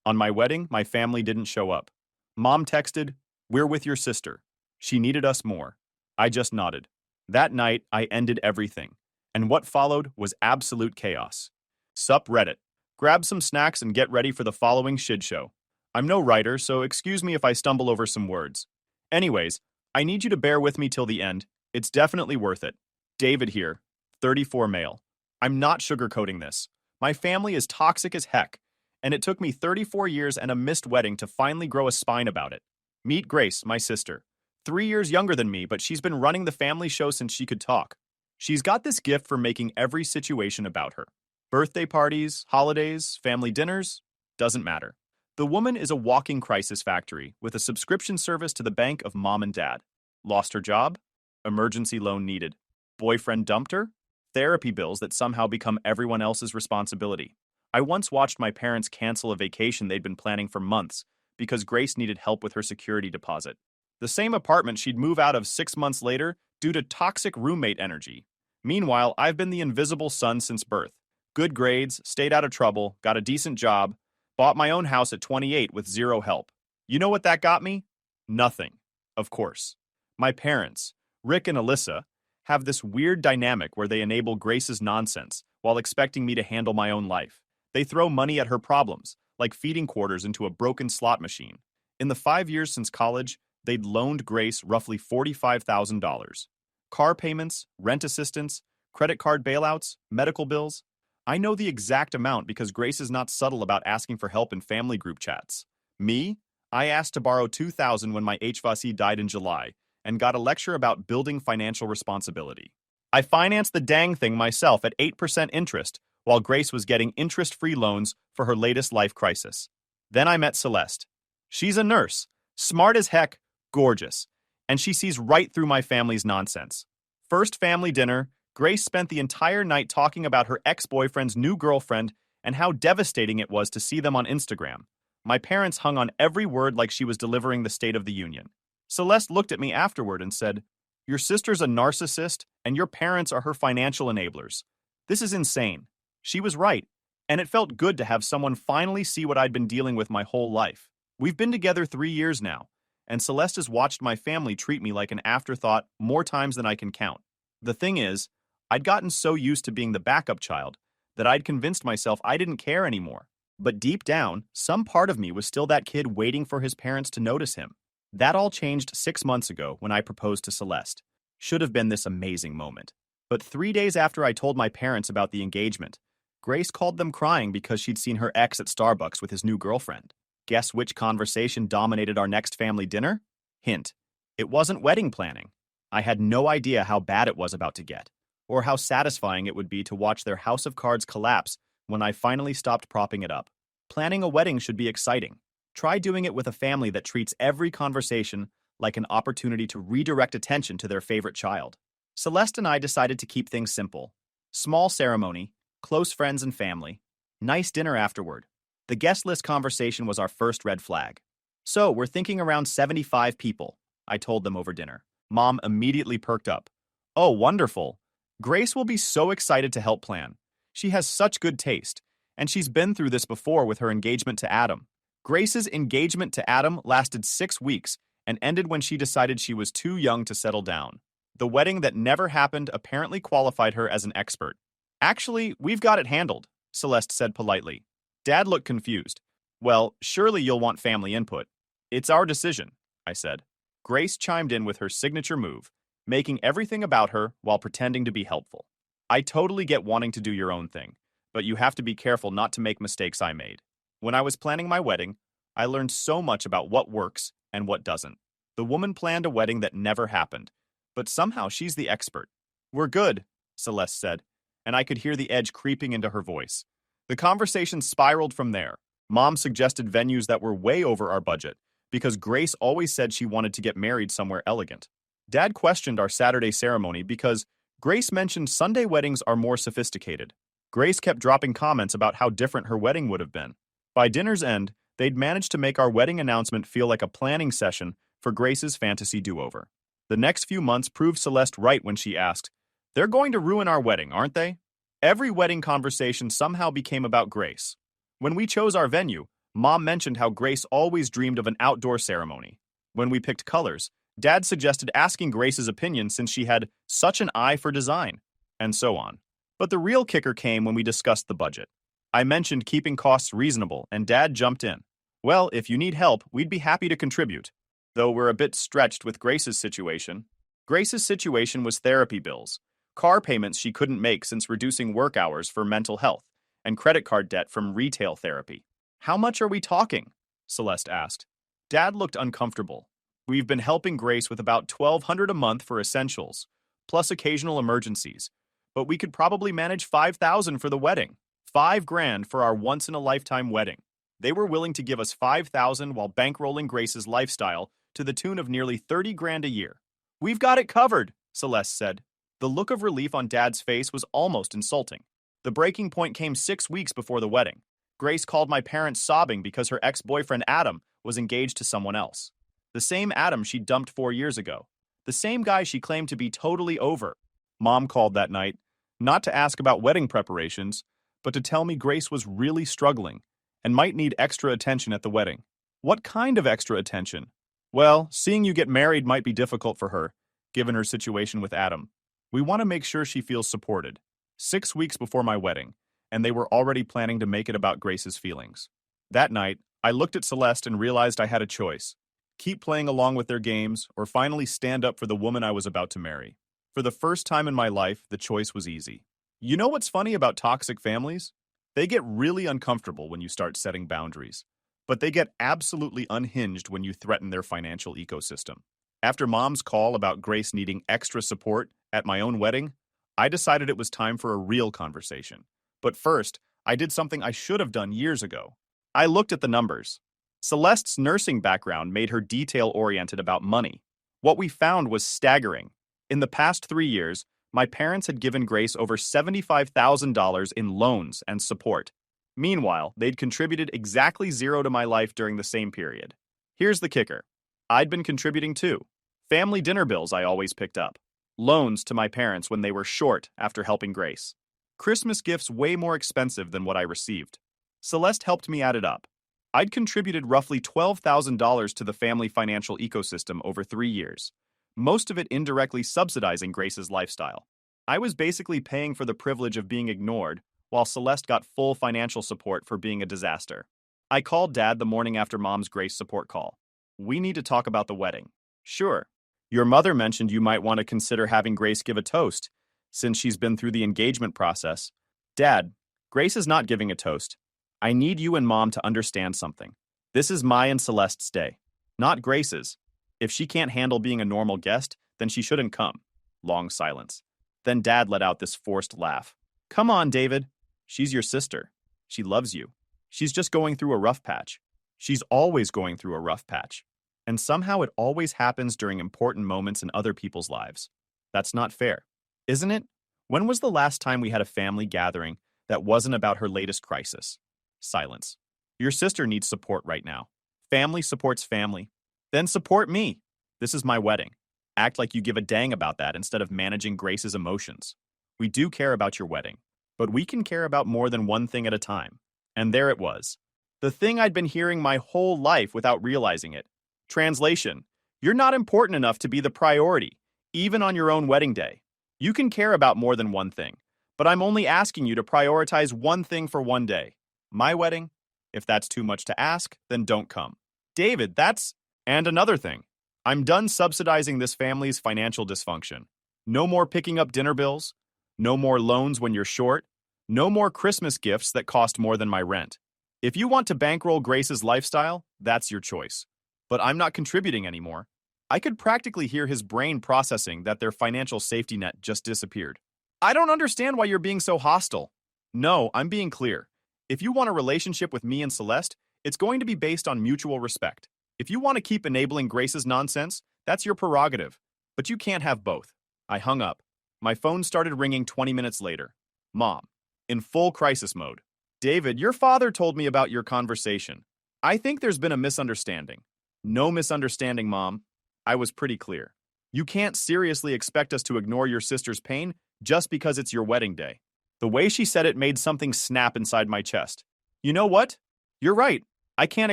On my wedding, my family didn't show up. Mom texted, "We're with your sister. She needed us more." I just nodded. That night, I ended everything. And what followed was absolute chaos. Sup Reddit. Grab some snacks and get ready for the following shit show. I'm no writer, so excuse me if I stumble over some words. Anyways, I need you to bear with me till the end. It's definitely worth it. David here, 34 male. I'm not sugarcoating this. My family is toxic as heck, and it took me 34 years and a missed wedding to finally grow a spine about it. Meet Grace, my sister. 3 years younger than me, but she's been running the family show since she could talk. She's got this gift for making every situation about her. Birthday parties, holidays, family dinners, doesn't matter. The woman is a walking crisis factory with a subscription service to the bank of mom and dad. Lost her job? Emergency loan needed. Boyfriend dumped her? Therapy bills that somehow become everyone else's responsibility. I once watched my parents cancel a vacation they'd been planning for months because Grace needed help with her security deposit. The same apartment she'd move out of 6 months later due to toxic roommate energy. Meanwhile, I've been the invisible son since birth. Good grades, stayed out of trouble, got a decent job, bought my own house at 28 with zero help. You know what that got me? Nothing, of course. My parents, Rick and Alyssa, have this weird dynamic where they enable Grace's nonsense while expecting me to handle my own life. They throw money at her problems, like feeding quarters into a broken slot machine. In the 5 years since college, they'd loaned Grace roughly $45,000. Car payments, rent assistance, credit card bailouts, medical bills. I know the exact amount because Grace is not subtle about asking for help in family group chats. Me? I asked to borrow $2,000 when my HVAC died in July and got a lecture about building financial responsibility. I financed the dang thing myself at 8% interest while Grace was getting interest-free loans for her latest life crisis. Then I met Celeste. She's a nurse, smart as heck, gorgeous, and she sees right through my family's nonsense. First family dinner, Grace spent the entire night talking about her ex-boyfriend's new girlfriend and how devastating it was to see them on Instagram. My parents hung on every word like she was delivering the State of the Union. Celeste looked at me afterward and said, "Your sister's a narcissist, and your parents are her financial enablers. This is insane." She was right, and it felt good to have someone finally see what I'd been dealing with my whole life. We've been together 3 years now, and Celeste has watched my family treat me like an afterthought more times than I can count. The thing is, I'd gotten so used to being the backup child that I'd convinced myself I didn't care anymore. But deep down, some part of me was still that kid waiting for his parents to notice him. That all changed 6 months ago when I proposed to Celeste. Should have been this amazing moment. But 3 days after I told my parents about the engagement, Grace called them crying because she'd seen her ex at Starbucks with his new girlfriend. Guess which conversation dominated our next family dinner? Hint. It wasn't wedding planning. I had no idea how bad it was about to get, or how satisfying it would be to watch their house of cards collapse when I finally stopped propping it up. Planning a wedding should be exciting. Try doing it with a family that treats every conversation like an opportunity to redirect attention to their favorite child. Celeste and I decided to keep things simple. Small ceremony, close friends and family, nice dinner afterward. The guest list conversation was our first red flag. "So, we're thinking around 75 people," I told them over dinner. Mom immediately perked up. "Oh, wonderful. Grace will be so excited to help plan. She has such good taste, and she's been through this before with her engagement to Adam." Grace's engagement to Adam lasted 6 weeks and ended when she decided she was too young to settle down. The wedding that never happened apparently qualified her as an expert. "Actually, we've got it handled," Celeste said politely. Dad looked confused. "Well, surely you'll want family input." "It's our decision," I said. Grace chimed in with her signature move, making everything about her while pretending to be helpful. "I totally get wanting to do your own thing, but you have to be careful not to make mistakes I made. When I was planning my wedding, I learned so much about what works and what doesn't. The woman planned a wedding that never happened, but somehow she's the expert." "We're good," Celeste said, and I could hear the edge creeping into her voice. The conversation spiraled from there. Mom suggested venues that were way over our budget, because Grace always said she wanted to get married somewhere elegant. Dad questioned our Saturday ceremony because Grace mentioned Sunday weddings are more sophisticated. Grace kept dropping comments about how different her wedding would have been. By dinner's end, they'd managed to make our wedding announcement feel like a planning session for Grace's fantasy do-over. The next few months proved Celeste right when she asked, "They're going to ruin our wedding, aren't they?" Every wedding conversation somehow became about Grace. When we chose our venue, Mom mentioned how Grace always dreamed of an outdoor ceremony. When we picked colors, Dad suggested asking Grace's opinion since she had such an eye for design, and so on. But the real kicker came when we discussed the budget. I mentioned keeping costs reasonable, and Dad jumped in. Well, if you need help, we'd be happy to contribute. Though we're a bit stretched with Grace's situation. Grace's situation was therapy bills, car payments she couldn't make since reducing work hours for mental health, and credit card debt from retail therapy. How much are we talking? Celeste asked. Dad looked uncomfortable. We've been helping Grace with about $1,200 a month for essentials, plus occasional emergencies. But we could probably manage $5,000 for the wedding. $5,000 for our once-in-a-lifetime wedding. They were willing to give us $5,000 while bankrolling Grace's lifestyle to the tune of nearly $30,000 a year. We've got it covered, Celeste said. The look of relief on Dad's face was almost insulting. The breaking point came 6 weeks before the wedding. Grace called my parents sobbing because her ex-boyfriend Adam was engaged to someone else. The same Adam she dumped 4 years ago. The same guy she claimed to be totally over. Mom called that night, not to ask about wedding preparations, but to tell me Grace was really struggling and might need extra attention at the wedding. What kind of extra attention? Well, seeing you get married might be difficult for her, given her situation with Adam. We want to make sure she feels supported. 6 weeks before my wedding, and they were already planning to make it about Grace's feelings. That night, I looked at Celeste and realized I had a choice. Keep playing along with their games, or finally stand up for the woman I was about to marry. For the first time in my life, the choice was easy. You know what's funny about toxic families? They get really uncomfortable when you start setting boundaries, but they get absolutely unhinged when you threaten their financial ecosystem. After Mom's call about Grace needing extra support at my own wedding, I decided it was time for a real conversation. But first, I did something I should have done years ago. I looked at the numbers. Celeste's nursing background made her detail-oriented about money. What we found was staggering. In the past 3 years, my parents had given Grace over $75,000 in loans and support. Meanwhile, they'd contributed exactly zero to my life during the same period. Here's the kicker. I'd been contributing too. Family dinner bills I always picked up. Loans to my parents when they were short after helping Grace. Christmas gifts way more expensive than what I received. Celeste helped me add it up. I'd contributed roughly $12,000 to the family financial ecosystem over 3 years, most of it indirectly subsidizing Grace's lifestyle. I was basically paying for the privilege of being ignored, while Celeste got full financial support for being a disaster. I called Dad the morning after Mom's Grace support call. We need to talk about the wedding. Sure. Your mother mentioned you might want to consider having Grace give a toast, since she's been through the engagement process. Dad, Grace is not giving a toast. I need you and Mom to understand something. This is my and Celeste's day, not Grace's. If she can't handle being a normal guest, then she shouldn't come. Long silence. Then Dad let out this forced laugh. Come on, David. She's your sister. She loves you. She's just going through a rough patch. She's always going through a rough patch. And somehow it always happens during important moments in other people's lives. That's not fair, isn't it? When was the last time we had a family gathering that wasn't about her latest crisis? Silence. Your sister needs support right now. Family supports family. Then support me. This is my wedding. Act like you give a dang about that instead of managing Grace's emotions. We do care about your wedding, but we can care about more than one thing at a time. And there it was. The thing I'd been hearing my whole life without realizing it. Translation: you're not important enough to be the priority, even on your own wedding day. You can care about more than one thing, but I'm only asking you to prioritize one thing for one day. My wedding? If that's too much to ask, then don't come. David, that's... And another thing. I'm done subsidizing this family's financial dysfunction. No more picking up dinner bills. No more loans when you're short. No more Christmas gifts that cost more than my rent. If you want to bankroll Grace's lifestyle, that's your choice. But I'm not contributing anymore. I could practically hear his brain processing that their financial safety net just disappeared. I don't understand why you're being so hostile. No, I'm being clear. If you want a relationship with me and Celeste, it's going to be based on mutual respect. If you want to keep enabling Grace's nonsense, that's your prerogative. But you can't have both. I hung up. My phone started ringing 20 minutes later. Mom. In full crisis mode. David, your father told me about your conversation. I think there's been a misunderstanding. No misunderstanding, Mom. I was pretty clear. You can't seriously expect us to ignore your sister's pain just because it's your wedding day. The way she said it made something snap inside my chest. You know what? You're right. I can't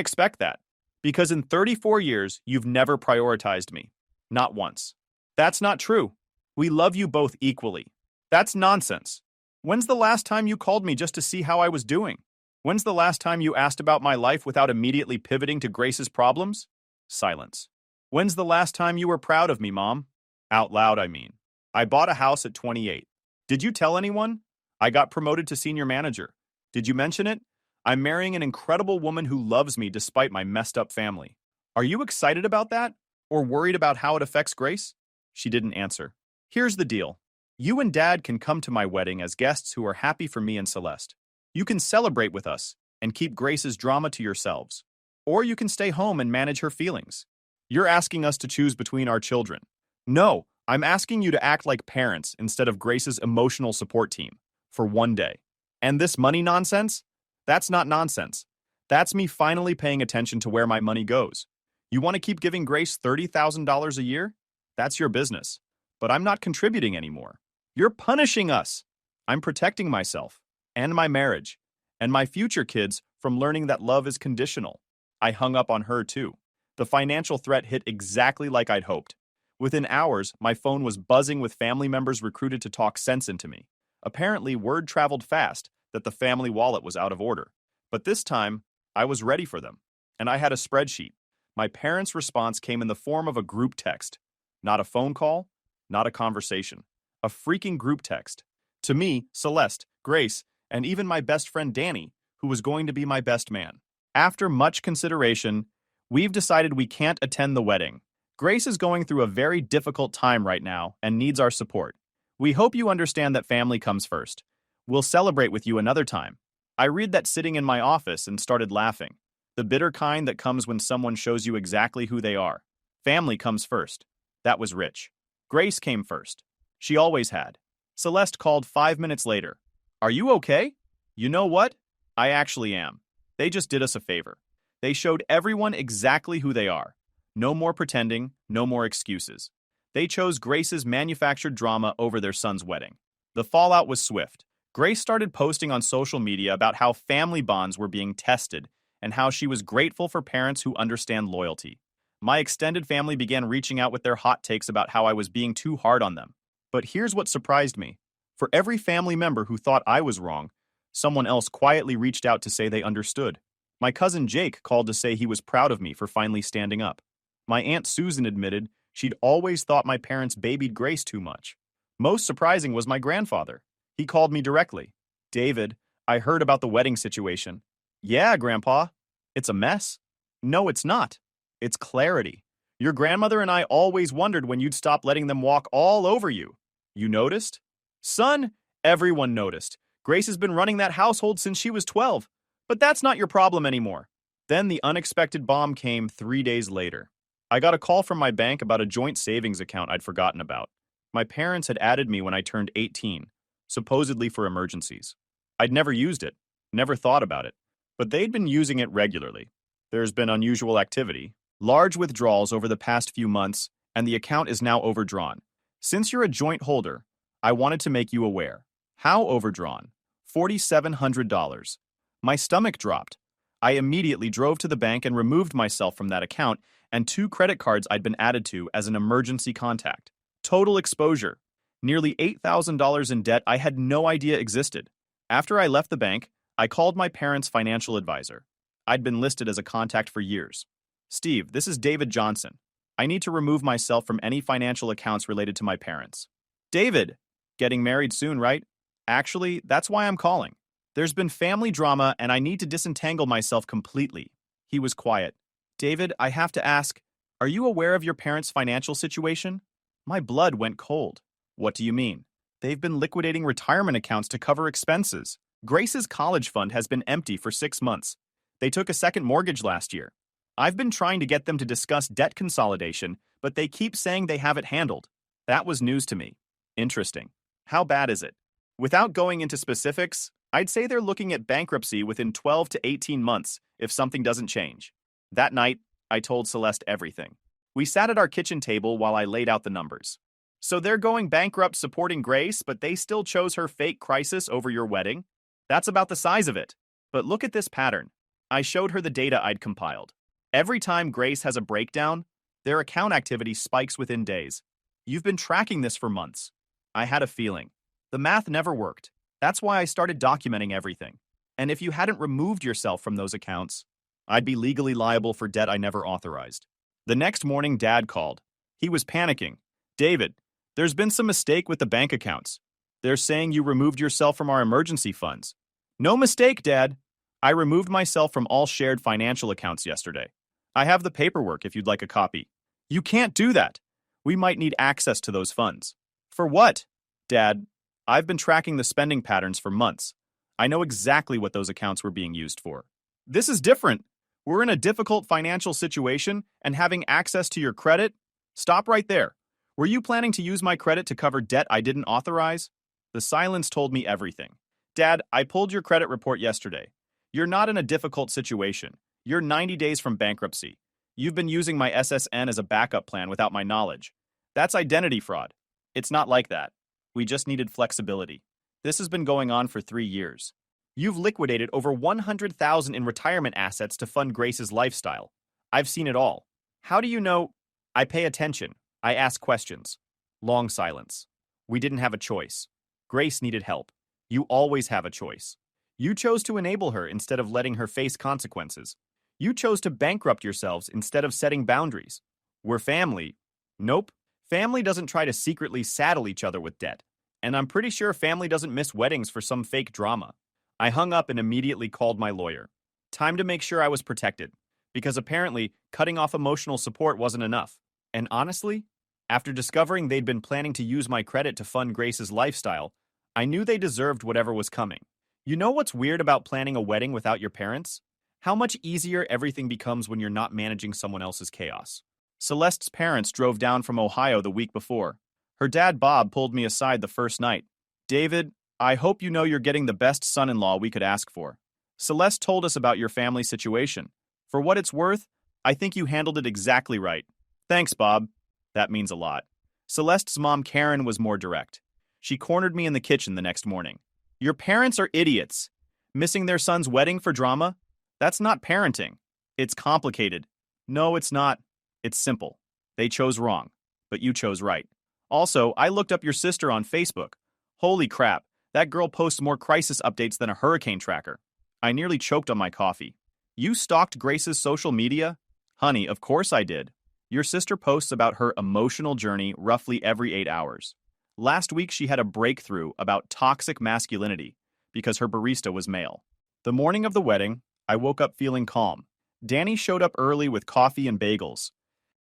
expect that. Because in 34 years, you've never prioritized me. Not once. That's not true. We love you both equally. That's nonsense. When's the last time you called me just to see how I was doing? When's the last time you asked about my life without immediately pivoting to Grace's problems? Silence. When's the last time you were proud of me, Mom? Out loud, I mean. I bought a house at 28. Did you tell anyone? I got promoted to senior manager. Did you mention it? I'm marrying an incredible woman who loves me despite my messed up family. Are you excited about that? Or worried about how it affects Grace? She didn't answer. Here's the deal. You and Dad can come to my wedding as guests who are happy for me and Celeste. You can celebrate with us and keep Grace's drama to yourselves. Or you can stay home and manage her feelings. You're asking us to choose between our children. No, I'm asking you to act like parents instead of Grace's emotional support team for one day. And this money nonsense? That's not nonsense. That's me finally paying attention to where my money goes. You want to keep giving Grace $30,000 a year? That's your business. But I'm not contributing anymore. You're punishing us. I'm protecting myself and my marriage and my future kids from learning that love is conditional. I hung up on her too. The financial threat hit exactly like I'd hoped. Within hours, my phone was buzzing with family members recruited to talk sense into me. Apparently, word traveled fast that the family wallet was out of order. But this time, I was ready for them. And I had a spreadsheet. My parents' response came in the form of a group text. Not a phone call, not a conversation. A freaking group text. To me, Celeste, Grace, and even my best friend Danny, who was going to be my best man. After much consideration, we've decided we can't attend the wedding. Grace is going through a very difficult time right now and needs our support. We hope you understand that family comes first. We'll celebrate with you another time. I read that sitting in my office and started laughing. The bitter kind that comes when someone shows you exactly who they are. Family comes first. That was Rich. Grace came first. She always had. Celeste called 5 minutes later. Are you okay? You know what? I actually am. They just did us a favor. They showed everyone exactly who they are. No more pretending, no more excuses. They chose Grace's manufactured drama over their son's wedding. The fallout was swift. Grace started posting on social media about how family bonds were being tested and how she was grateful for parents who understand loyalty. My extended family began reaching out with their hot takes about how I was being too hard on them. But here's what surprised me. For every family member who thought I was wrong, someone else quietly reached out to say they understood. My cousin Jake called to say he was proud of me for finally standing up. My Aunt Susan admitted she'd always thought my parents babied Grace too much. Most surprising was my grandfather. He called me directly. David, I heard about the wedding situation. Yeah, Grandpa. It's a mess. No, it's not. It's clarity. Your grandmother and I always wondered when you'd stop letting them walk all over you. You noticed? Son, everyone noticed. Grace has been running that household since she was 12. But that's not your problem anymore. Then the unexpected bomb came 3 days later. I got a call from my bank about a joint savings account I'd forgotten about. My parents had added me when I turned 18, supposedly for emergencies. I'd never used it, never thought about it, but they'd been using it regularly. There's been unusual activity, large withdrawals over the past few months, and the account is now overdrawn. Since you're a joint holder, I wanted to make you aware. How overdrawn? $4,700. My stomach dropped. I immediately drove to the bank and removed myself from that account and 2 credit cards I'd been added to as an emergency contact. Total exposure. Nearly $8,000 in debt I had no idea existed. After I left the bank, I called my parents' financial advisor. I'd been listed as a contact for years. Steve, this is David Johnson. I need to remove myself from any financial accounts related to my parents. David, getting married soon, right? Actually, that's why I'm calling. There's been family drama and I need to disentangle myself completely. He was quiet. David, I have to ask, are you aware of your parents' financial situation? My blood went cold. What do you mean? They've been liquidating retirement accounts to cover expenses. Grace's college fund has been empty for 6 months. They took a second mortgage last year. I've been trying to get them to discuss debt consolidation, but they keep saying they have it handled. That was news to me. Interesting. How bad is it? Without going into specifics, I'd say they're looking at bankruptcy within 12 to 18 months if something doesn't change. That night, I told Celeste everything. We sat at our kitchen table while I laid out the numbers. So they're going bankrupt supporting Grace, but they still chose her fake crisis over your wedding? That's about the size of it. But look at this pattern. I showed her the data I'd compiled. Every time Grace has a breakdown, their account activity spikes within days. You've been tracking this for months. I had a feeling. The math never worked. That's why I started documenting everything. And if you hadn't removed yourself from those accounts, I'd be legally liable for debt I never authorized. The next morning, Dad called. He was panicking. David, there's been some mistake with the bank accounts. They're saying you removed yourself from our emergency funds. No mistake, Dad. I removed myself from all shared financial accounts yesterday. I have the paperwork if you'd like a copy. You can't do that. We might need access to those funds. For what? Dad, I've been tracking the spending patterns for months. I know exactly what those accounts were being used for. This is different. We're in a difficult financial situation, and having access to your credit? Stop right there. Were you planning to use my credit to cover debt I didn't authorize? The silence told me everything. Dad, I pulled your credit report yesterday. You're not in a difficult situation. You're 90 days from bankruptcy. You've been using my SSN as a backup plan without my knowledge. That's identity fraud. It's not like that. We just needed flexibility. This has been going on for 3 years. You've liquidated over $100,000 in retirement assets to fund Grace's lifestyle. I've seen it all. How do you know? I pay attention. I ask questions. Long silence. We didn't have a choice. Grace needed help. You always have a choice. You chose to enable her instead of letting her face consequences. You chose to bankrupt yourselves instead of setting boundaries. We're family. Nope. Family doesn't try to secretly saddle each other with debt. And I'm pretty sure family doesn't miss weddings for some fake drama. I hung up and immediately called my lawyer. Time to make sure I was protected. Because apparently, cutting off emotional support wasn't enough. And honestly, after discovering they'd been planning to use my credit to fund Grace's lifestyle, I knew they deserved whatever was coming. You know what's weird about planning a wedding without your parents? How much easier everything becomes when you're not managing someone else's chaos. Celeste's parents drove down from Ohio the week before. Her dad, Bob, pulled me aside the first night. David, I hope you know you're getting the best son-in-law we could ask for. Celeste told us about your family situation. For what it's worth, I think you handled it exactly right. Thanks, Bob. That means a lot. Celeste's mom, Karen, was more direct. She cornered me in the kitchen the next morning. Your parents are idiots. Missing their son's wedding for drama? That's not parenting. It's complicated. No, it's not. It's simple. They chose wrong, but you chose right. Also, I looked up your sister on Facebook. Holy crap, that girl posts more crisis updates than a hurricane tracker. I nearly choked on my coffee. You stalked Grace's social media? Honey, of course I did. Your sister posts about her emotional journey roughly every 8 hours. Last week she had a breakthrough about toxic masculinity because her barista was male. The morning of the wedding, I woke up feeling calm. Danny showed up early with coffee and bagels.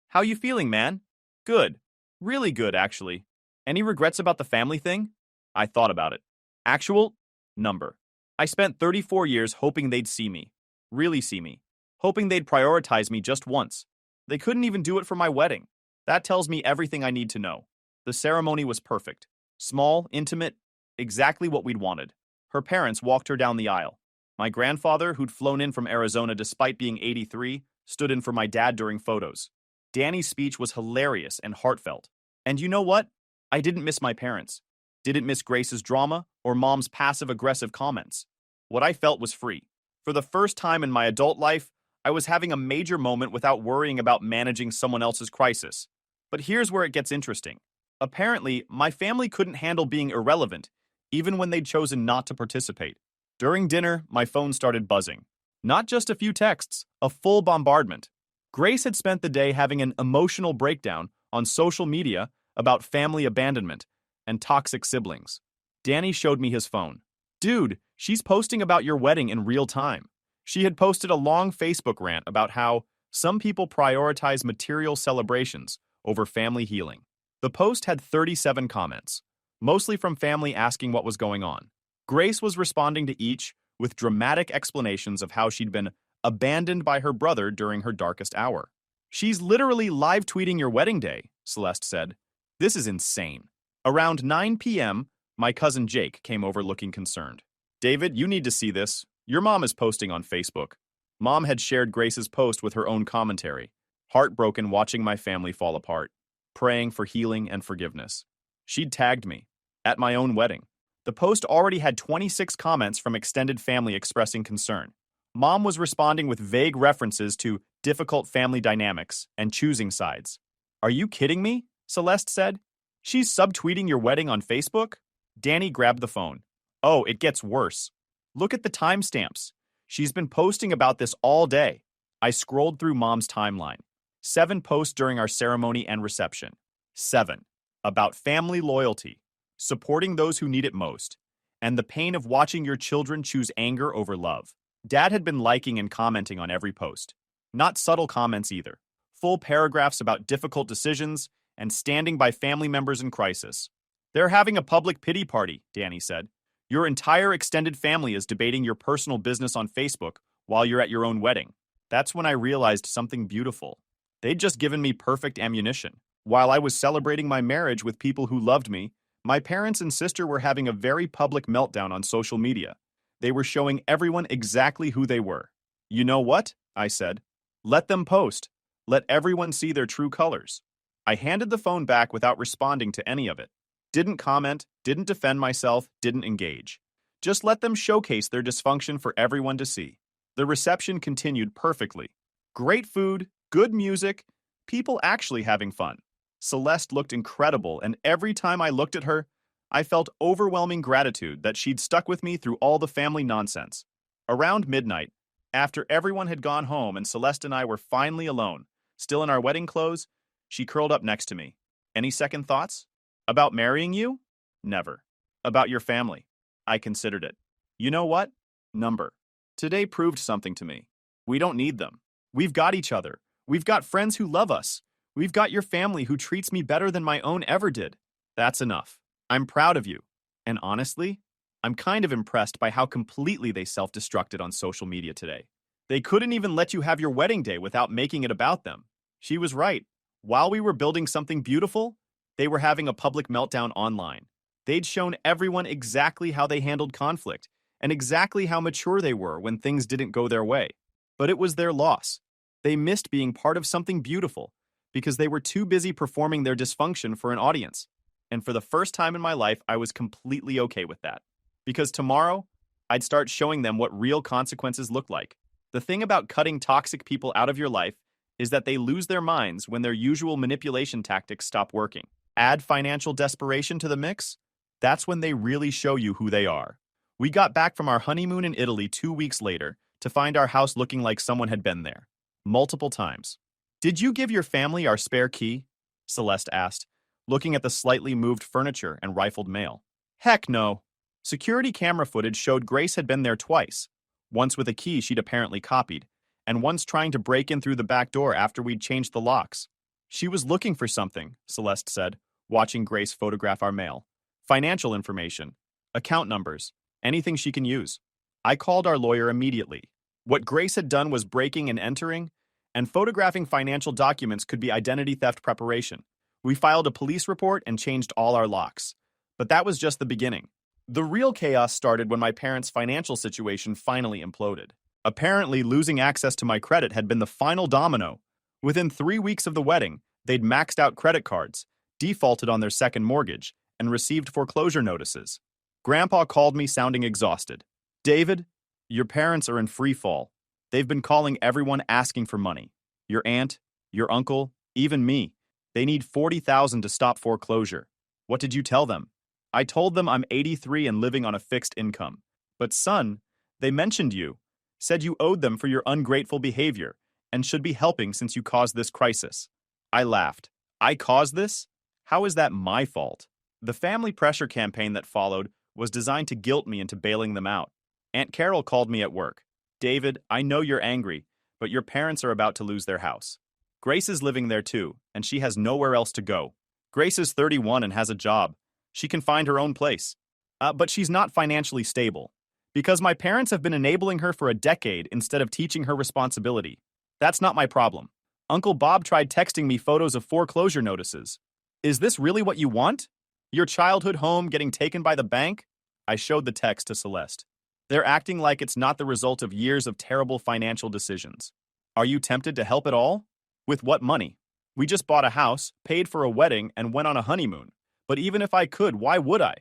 How you feeling, man? Good. Really good, actually. Any regrets about the family thing? I thought about it. Actual number. I spent 34 years hoping they'd see me. Really see me. Hoping they'd prioritize me just once. They couldn't even do it for my wedding. That tells me everything I need to know. The ceremony was perfect. Small, intimate, exactly what we'd wanted. Her parents walked her down the aisle. My grandfather, who'd flown in from Arizona despite being 83, stood in for my dad during photos. Danny's speech was hilarious and heartfelt. And you know what? I didn't miss my parents. Didn't miss Grace's drama or Mom's passive-aggressive comments. What I felt was free. For the first time in my adult life, I was having a major moment without worrying about managing someone else's crisis. But here's where it gets interesting. Apparently, my family couldn't handle being irrelevant, even when they'd chosen not to participate. During dinner, my phone started buzzing. Not just a few texts, a full bombardment. Grace had spent the day having an emotional breakdown on social media about family abandonment and toxic siblings. Danny showed me his phone. Dude, she's posting about your wedding in real time. She had posted a long Facebook rant about how some people prioritize material celebrations over family healing. The post had 37 comments, mostly from family asking what was going on. Grace was responding to each with dramatic explanations of how she'd been abandoned by her brother during her darkest hour. She's literally live tweeting your wedding day, Celeste said. This is insane. Around 9 p.m., my cousin Jake came over looking concerned. David, you need to see this. Your mom is posting on Facebook. Mom had shared Grace's post with her own commentary, heartbroken watching my family fall apart, praying for healing and forgiveness. She'd tagged me at my own wedding. The post already had 26 comments from extended family expressing concern. Mom was responding with vague references to difficult family dynamics and choosing sides. Are you kidding me? Celeste said. She's subtweeting your wedding on Facebook? Danny grabbed the phone. Oh, it gets worse. Look at the timestamps. She's been posting about this all day. I scrolled through Mom's timeline. 7 posts during our ceremony and reception. 7. About family loyalty, supporting those who need it most, and the pain of watching your children choose anger over love. Dad had been liking and commenting on every post. Not subtle comments either. Full paragraphs about difficult decisions and standing by family members in crisis. They're having a public pity party, Danny said. Your entire extended family is debating your personal business on Facebook while you're at your own wedding. That's when I realized something beautiful. They'd just given me perfect ammunition. While I was celebrating my marriage with people who loved me, my parents and sister were having a very public meltdown on social media. They were showing everyone exactly who they were. You know what? I said. Let them post. Let everyone see their true colors. I handed the phone back without responding to any of it. Didn't comment, didn't defend myself, didn't engage. Just let them showcase their dysfunction for everyone to see. The reception continued perfectly. Great food, good music, people actually having fun. Celeste looked incredible, and every time I looked at her, I felt overwhelming gratitude that she'd stuck with me through all the family nonsense. Around midnight, after everyone had gone home and Celeste and I were finally alone, still in our wedding clothes, she curled up next to me. Any second thoughts? About marrying you? Never. About your family? I considered it. You know what? Number. Today proved something to me. We don't need them. We've got each other. We've got friends who love us. We've got your family who treats me better than my own ever did. That's enough. I'm proud of you. And honestly, I'm kind of impressed by how completely they self-destructed on social media today. They couldn't even let you have your wedding day without making it about them. She was right. While we were building something beautiful, they were having a public meltdown online. They'd shown everyone exactly how they handled conflict and exactly how mature they were when things didn't go their way. But it was their loss. They missed being part of something beautiful because they were too busy performing their dysfunction for an audience. And for the first time in my life, I was completely okay with that. Because tomorrow, I'd start showing them what real consequences look like. The thing about cutting toxic people out of your life is that they lose their minds when their usual manipulation tactics stop working. Add financial desperation to the mix, that's when they really show you who they are. We got back from our honeymoon in Italy 2 weeks later to find our house looking like someone had been there. Multiple times. Did you give your family our spare key? Celeste asked, looking at the slightly moved furniture and rifled mail. Heck no. Security camera footage showed Grace had been there twice, once with a key she'd apparently copied, and once trying to break in through the back door after we'd changed the locks. She was looking for something, Celeste said, watching Grace photograph our mail. Financial information, account numbers, anything she can use. I called our lawyer immediately. What Grace had done was breaking and entering, and photographing financial documents could be identity theft preparation. We filed a police report and changed all our locks. But that was just the beginning. The real chaos started when my parents' financial situation finally imploded. Apparently, losing access to my credit had been the final domino. Within 3 weeks of the wedding, they'd maxed out credit cards, defaulted on their second mortgage, and received foreclosure notices. Grandpa called me sounding exhausted. David, your parents are in free fall. They've been calling everyone asking for money. Your aunt, your uncle, even me. They need $40,000 to stop foreclosure. What did you tell them? I told them I'm 83 and living on a fixed income. But son, they mentioned you, said you owed them for your ungrateful behavior, and should be helping since you caused this crisis. I laughed. I caused this? How is that my fault? The family pressure campaign that followed was designed to guilt me into bailing them out. Aunt Carol called me at work. David, I know you're angry, but your parents are about to lose their house. Grace is living there too, and she has nowhere else to go. Grace is 31 and has a job. She can find her own place. But she's not financially stable. Because my parents have been enabling her for a decade instead of teaching her responsibility. That's not my problem. Uncle Bob tried texting me photos of foreclosure notices. Is this really what you want? Your childhood home getting taken by the bank? I showed the text to Celeste. They're acting like it's not the result of years of terrible financial decisions. Are you tempted to help at all? With what money? We just bought a house, paid for a wedding, and went on a honeymoon. But even if I could, why would I?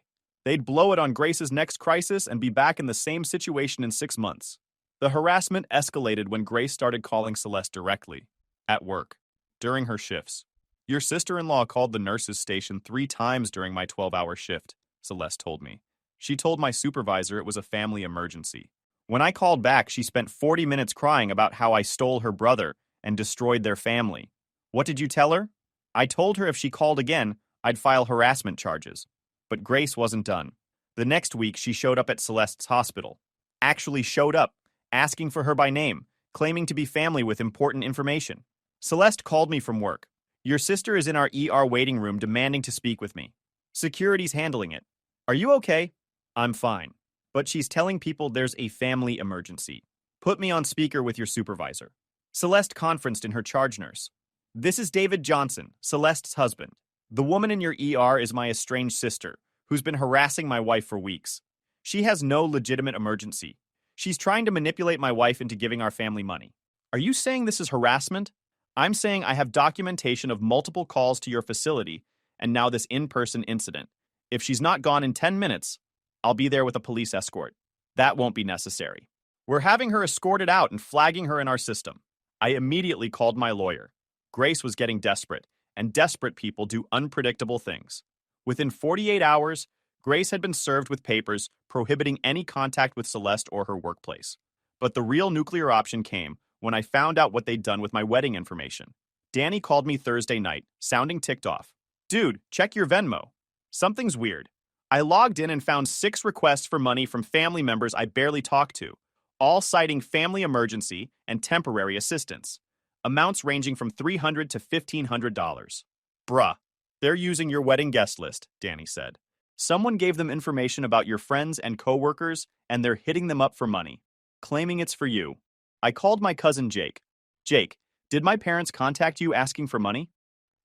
They'd blow it on Grace's next crisis and be back in the same situation in 6 months. The harassment escalated when Grace started calling Celeste directly, at work, during her shifts. Your sister-in-law called the nurses' station 3 times during my 12-hour shift, Celeste told me. She told my supervisor it was a family emergency. When I called back, she spent 40 minutes crying about how I stole her brother and destroyed their family. What did you tell her? I told her if she called again, I'd file harassment charges. But Grace wasn't done. The next week, she showed up at Celeste's hospital. Actually showed up, asking for her by name, claiming to be family with important information. Celeste called me from work. Your sister is in our ER waiting room demanding to speak with me. Security's handling it. Are you okay? I'm fine. But she's telling people there's a family emergency. Put me on speaker with your supervisor. Celeste conferenced in her charge nurse. This is David Johnson, Celeste's husband. The woman in your ER is my estranged sister, who's been harassing my wife for weeks. She has no legitimate emergency. She's trying to manipulate my wife into giving our family money. Are you saying this is harassment? I'm saying I have documentation of multiple calls to your facility and now this in-person incident. If she's not gone in 10 minutes, I'll be there with a police escort. That won't be necessary. We're having her escorted out and flagging her in our system. I immediately called my lawyer. Grace was getting desperate, and desperate people do unpredictable things. Within 48 hours, Grace had been served with papers prohibiting any contact with Celeste or her workplace. But the real nuclear option came when I found out what they'd done with my wedding information. Danny called me Thursday night, sounding ticked off. Dude, check your Venmo. Something's weird. I logged in and found 6 requests for money from family members I barely talked to, all citing family emergency and temporary assistance. Amounts ranging from $300 to $1,500. Bruh, they're using your wedding guest list, Danny said. Someone gave them information about your friends and coworkers, and they're hitting them up for money, claiming it's for you. I called my cousin Jake. Jake, did my parents contact you asking for money?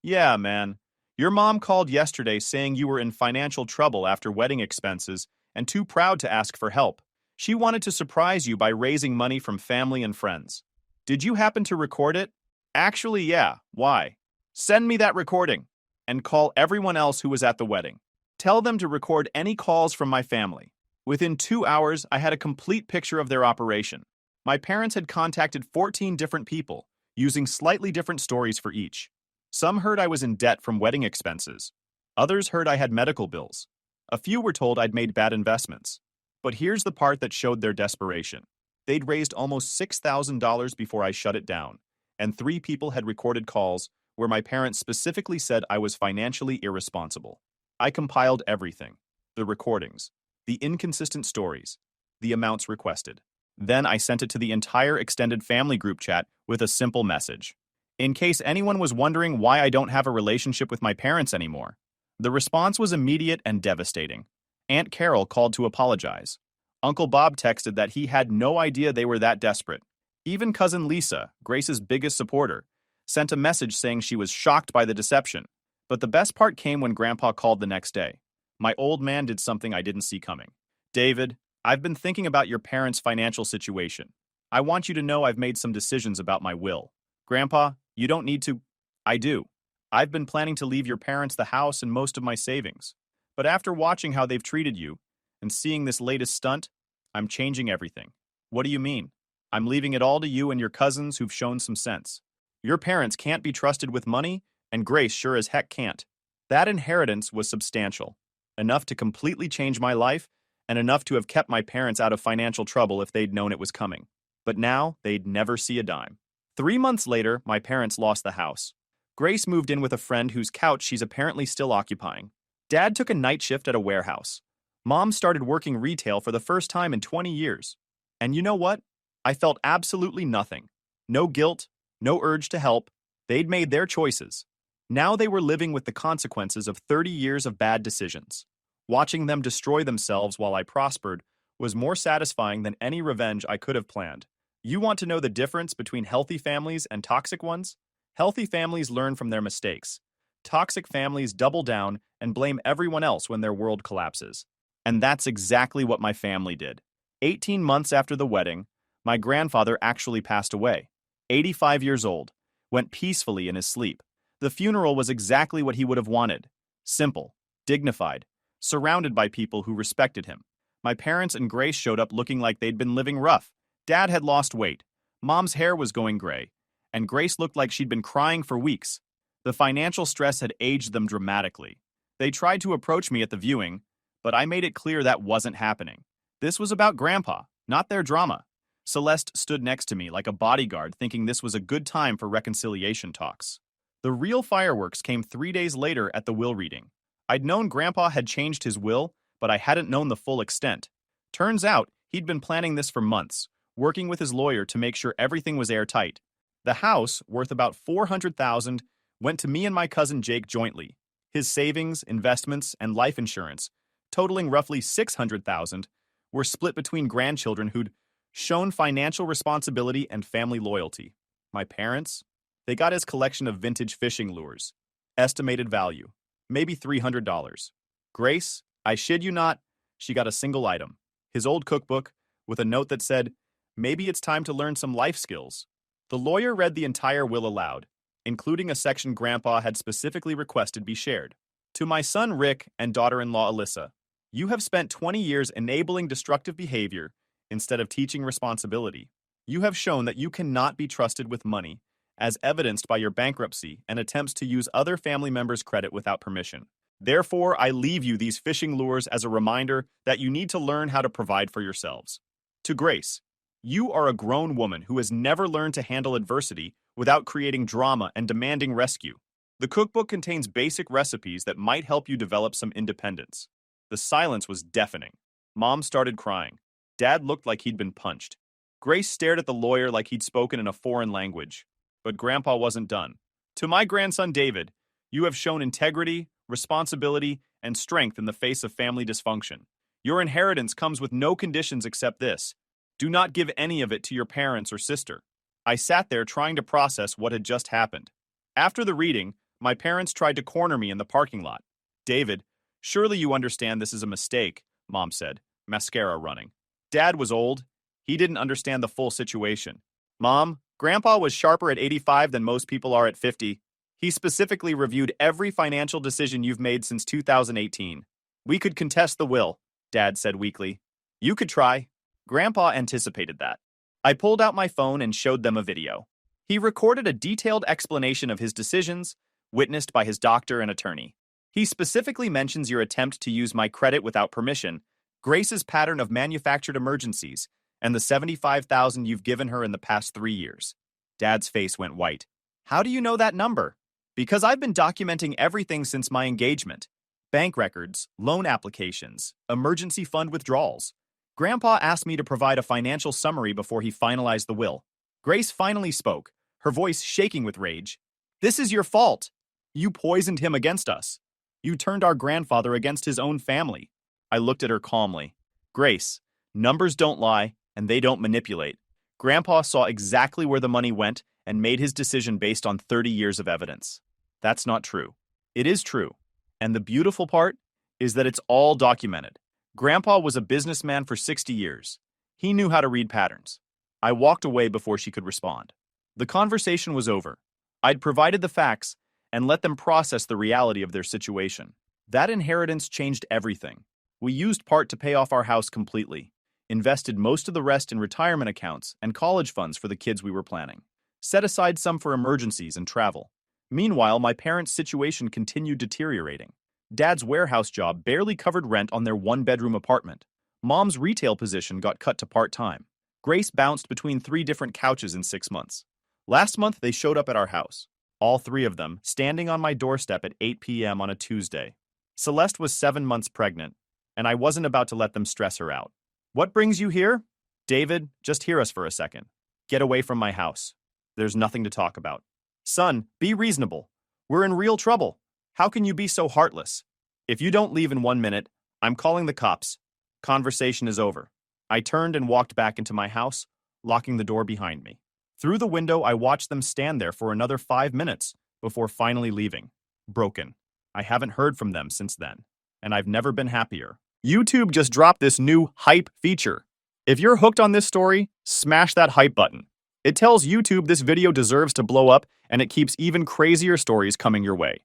Yeah, man. Your mom called yesterday saying you were in financial trouble after wedding expenses and too proud to ask for help. She wanted to surprise you by raising money from family and friends. Did you happen to record it? Actually, yeah. Why? Send me that recording and call everyone else who was at the wedding. Tell them to record any calls from my family. Within 2 hours, I had a complete picture of their operation. My parents had contacted 14 different people, using slightly different stories for each. Some heard I was in debt from wedding expenses. Others heard I had medical bills. A few were told I'd made bad investments. But here's the part that showed their desperation. They'd raised almost $6,000 before I shut it down, and 3 people had recorded calls where my parents specifically said I was financially irresponsible. I compiled everything: the recordings, the inconsistent stories, the amounts requested. Then I sent it to the entire extended family group chat with a simple message. In case anyone was wondering why I don't have a relationship with my parents anymore. The response was immediate and devastating. Aunt Carol called to apologize. Uncle Bob texted that he had no idea they were that desperate. Even cousin Lisa, Grace's biggest supporter, sent a message saying she was shocked by the deception. But the best part came when Grandpa called the next day. My old man did something I didn't see coming. David, I've been thinking about your parents' financial situation. I want you to know I've made some decisions about my will. Grandpa, you don't need to. I do. I've been planning to leave your parents the house and most of my savings. But after watching how they've treated you and seeing this latest stunt, I'm changing everything. What do you mean? I'm leaving it all to you and your cousins who've shown some sense. Your parents can't be trusted with money, and Grace sure as heck can't. That inheritance was substantial, enough to completely change my life and enough to have kept my parents out of financial trouble if they'd known it was coming. But now, they'd never see a dime. 3 months later, my parents lost the house. Grace moved in with a friend whose couch she's apparently still occupying. Dad took a night shift at a warehouse. Mom started working retail for the first time in 20 years. And you know what? I felt absolutely nothing. No guilt, no urge to help. They'd made their choices. Now they were living with the consequences of 30 years of bad decisions. Watching them destroy themselves while I prospered was more satisfying than any revenge I could have planned. You want to know the difference between healthy families and toxic ones? Healthy families learn from their mistakes. Toxic families double down and blame everyone else when their world collapses. And that's exactly what my family did. 18 months after the wedding, my grandfather actually passed away. 85 years old, went peacefully in his sleep. The funeral was exactly what he would have wanted. Simple, dignified, surrounded by people who respected him. My parents and Grace showed up looking like they'd been living rough, Dad had lost weight. Mom's hair was going gray, and Grace looked like she'd been crying for weeks. The financial stress had aged them dramatically. They tried to approach me at the viewing, but I made it clear that wasn't happening. This was about Grandpa, not their drama. Celeste stood next to me like a bodyguard, thinking this was a good time for reconciliation talks. The real fireworks came 3 days later at the will reading. I'd known Grandpa had changed his will, but I hadn't known the full extent. Turns out, he'd been planning this for months, working with his lawyer to make sure everything was airtight. The house, worth about $400,000, went to me and my cousin Jake jointly. His savings, investments, and life insurance, totaling roughly $600,000, were split between grandchildren who'd shown financial responsibility and family loyalty. My parents? They got his collection of vintage fishing lures. Estimated value, maybe $300. Grace, I shid you not, she got a single item. His old cookbook, with a note that said, "Maybe it's time to learn some life skills." The lawyer read the entire will aloud, including a section Grandpa had specifically requested be shared. To my son Rick and daughter-in-law Alyssa, you have spent 20 years enabling destructive behavior instead of teaching responsibility. You have shown that you cannot be trusted with money, as evidenced by your bankruptcy and attempts to use other family members' credit without permission. Therefore, I leave you these fishing lures as a reminder that you need to learn how to provide for yourselves. To Grace, you are a grown woman who has never learned to handle adversity without creating drama and demanding rescue. The cookbook contains basic recipes that might help you develop some independence. The silence was deafening. Mom started crying. Dad looked like he'd been punched. Grace stared at the lawyer like he'd spoken in a foreign language. But Grandpa wasn't done. To my grandson David, you have shown integrity, responsibility, and strength in the face of family dysfunction. Your inheritance comes with no conditions except this. Do not give any of it to your parents or sister. I sat there trying to process what had just happened. After the reading, my parents tried to corner me in the parking lot. David, surely you understand this is a mistake, Mom said, mascara running. Dad was old. He didn't understand the full situation. Mom, Grandpa was sharper at 85 than most people are at 50. He specifically reviewed every financial decision you've made since 2018. We could contest the will, Dad said weakly. You could try. Grandpa anticipated that. I pulled out my phone and showed them a video. He recorded a detailed explanation of his decisions, witnessed by his doctor and attorney. He specifically mentions your attempt to use my credit without permission, Grace's pattern of manufactured emergencies, and the $75,000 you've given her in the past 3 years. Dad's face went white. How do you know that number? Because I've been documenting everything since my engagement. Bank records, loan applications, emergency fund withdrawals. Grandpa asked me to provide a financial summary before he finalized the will. Grace finally spoke, her voice shaking with rage. This is your fault. You poisoned him against us. You turned our grandfather against his own family. I looked at her calmly. Grace, numbers don't lie, and they don't manipulate. Grandpa saw exactly where the money went and made his decision based on 30 years of evidence. That's not true. It is true. And the beautiful part is that it's all documented. Grandpa was a businessman for 60 years. He knew how to read patterns. I walked away before she could respond. The conversation was over. I'd provided the facts and let them process the reality of their situation. That inheritance changed everything. We used part to pay off our house completely, invested most of the rest in retirement accounts and college funds for the kids we were planning, set aside some for emergencies and travel. Meanwhile, my parents' situation continued deteriorating. Dad's warehouse job barely covered rent on their one-bedroom apartment. Mom's retail position got cut to part-time. Grace bounced between 3 different couches in 6 months. Last month, they showed up at our house, all 3 of them standing on my doorstep at 8 p.m. on a Tuesday. Celeste was 7 months pregnant, and I wasn't about to let them stress her out. What brings you here? David, just hear us for a second. Get away from my house. There's nothing to talk about. Son, be reasonable. We're in real trouble. How can you be so heartless? If you don't leave in 1 minute, I'm calling the cops. Conversation is over. I turned and walked back into my house, locking the door behind me. Through the window, I watched them stand there for another 5 minutes before finally leaving. Broken. I haven't heard from them since then, and I've never been happier. YouTube just dropped this new hype feature. If you're hooked on this story, smash that hype button. It tells YouTube this video deserves to blow up, and it keeps even crazier stories coming your way.